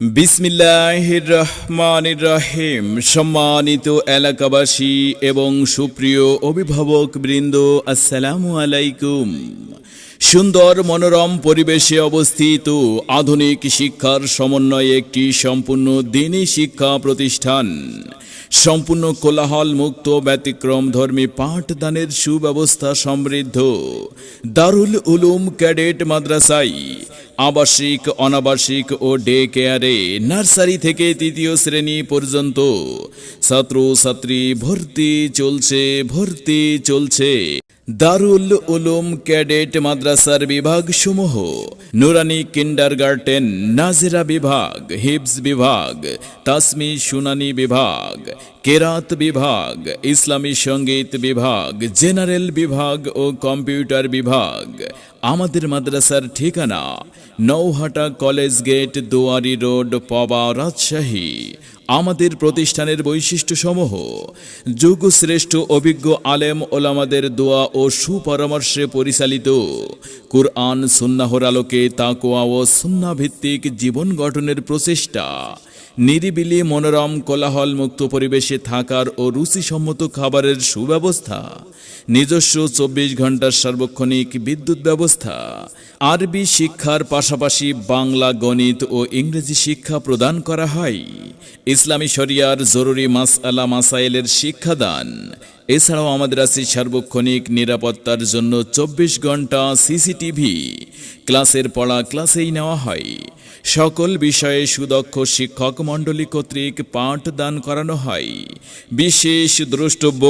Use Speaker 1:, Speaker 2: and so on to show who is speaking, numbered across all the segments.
Speaker 1: বিসমিল্লাহির রহমানির রহিম। সম্মানিত এলাকাবাসী এবং সুপ্রিয় অভিভাবক বৃন্দ, আসসালামু আলাইকুম। সুন্দর মনোরম পরিবেশে অবস্থিত আধুনিক শিক্ষার সমন্বয়ে একটি সম্পূর্ণ দ্বীনি শিক্ষা প্রতিষ্ঠান, সম্পূর্ণ কোলাহল মুক্ত ব্যতিক্রম ধর্মী পাঠদানের সুব্যবস্থা সমৃদ্ধ দারুল উলুম ক্যাডেট মাদ্রাসায় আবাসিক, অনাবাসিক ও ডে কেয়ারে নার্সারি থেকে তৃতীয় শ্রেণী পর্যন্ত ছাত্রছাত্রী ভর্তি চলছে। দারুল উলুম ক্যাডেট মাদ্রাসার বিভাগসমূহ: নুরানি কিন্ডারগার্টেন, নাজেরা বিভাগ, হিফজ বিভাগ, তাসমি শুনানি বিভাগ, কেরাত বিভাগ, ইসলামী সঙ্গীত বিভাগ, জেনারেল বিভাগ ও কম্পিউটার বিভাগ। আমাদের মাদ্রাসার ঠিকানা Nauhata college gate, Duari road, Paba, Rajshahi. আমাদের প্রতিষ্ঠানের বৈশিষ্ট্যসমূহ: যুগশ্রেষ্ঠ অভিজ্ঞ আলেম ওলামাদের দোয়া ও সুপরামর্শে পরিচালিত কুরআন সুন্নাহর আলোকে তাকওয়া ও সুন্নাহ ভিত্তিক জীবন গঠনের প্রচেষ্টা, নিরিবিলি মনোরম কোলাহল মুক্ত পরিবেশে থাকার ও রুচিসম্মত খাবারের সুব্যবস্থা, নিজস্ব 24 ঘন্টার সার্বক্ষণিক বিদ্যুৎ ব্যবস্থা, আরবি শিক্ষার পাশাপাশি বাংলা, গণিত ও ইংরেজি শিক্ষা প্রদান করা হয়, ইসলামী শরিয়ার জরুরি মাসআলা মাসাইলের শিক্ষাদান। এছাড়াও আমাদের আছে সার্বক্ষণিক নিরাপত্তার জন্য 24 ঘন্টা সিসিটিভি। ক্লাসের পড়া ক্লাসেই নেওয়া হয়। সকল বিষয়ে সুদক্ষ শিক্ষক মণ্ডলী কর্তৃক পাঠদান করানো হয়। বিশেষ দ্রষ্টব্য: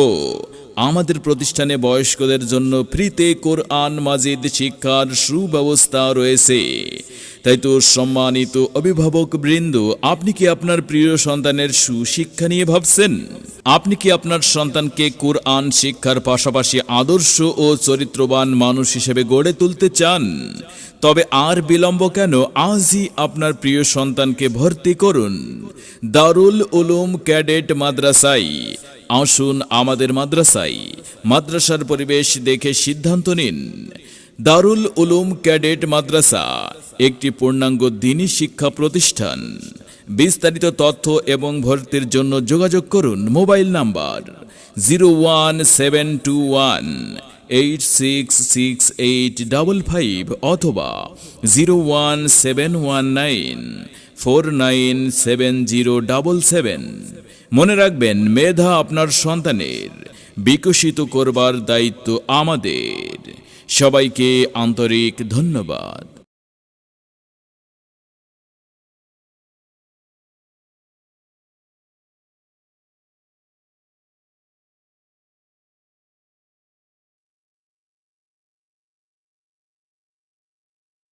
Speaker 1: আমাদের প্রতিষ্ঠানে বয়স্কদের জন্য ফ্রিতে কোরআন মাজিদ শিক্ষার সুব্যবস্থা রয়েছে। তাই তো সম্মানিত অভিভাবক বৃন্দ, আপনি কি আপনার প্রিয় সন্তানের সুশিক্ষা নিয়ে ভাবছেন? আপনি কি আপনার সন্তানকে কোরআন শিক্ষার পাশাপাশি আদর্শ ও চরিত্রবান মানুষ হিসেবে গড়ে তুলতে চান? তবে আর বিলম্ব কেন? আজই আপনার প্রিয় সন্তানকে ভর্তি করুন দারুল উলুম ক্যাডেট মাদ্রাসায়। আসুন আমাদের মাদ্রাসায়, মাদ্রাসার পরিবেশ দেখে সিদ্ধান্ত নিন। দারুল উলুম ক্যাডেট মাদ্রাসা একটি পূর্ণাঙ্গ দ্বীনি শিক্ষা প্রতিষ্ঠান। বিস্তারিত তথ্য এবং ভর্তির জন্য যোগাযোগ করুন মোবাইল নাম্বার 01721866855 অথবা 01719497077। মনে রাখবেন, মেধা আপনার সন্তানের, বিকশিত করবার দায়িত্ব আমাদের। সবাইকে আন্তরিক ধন্যবাদ।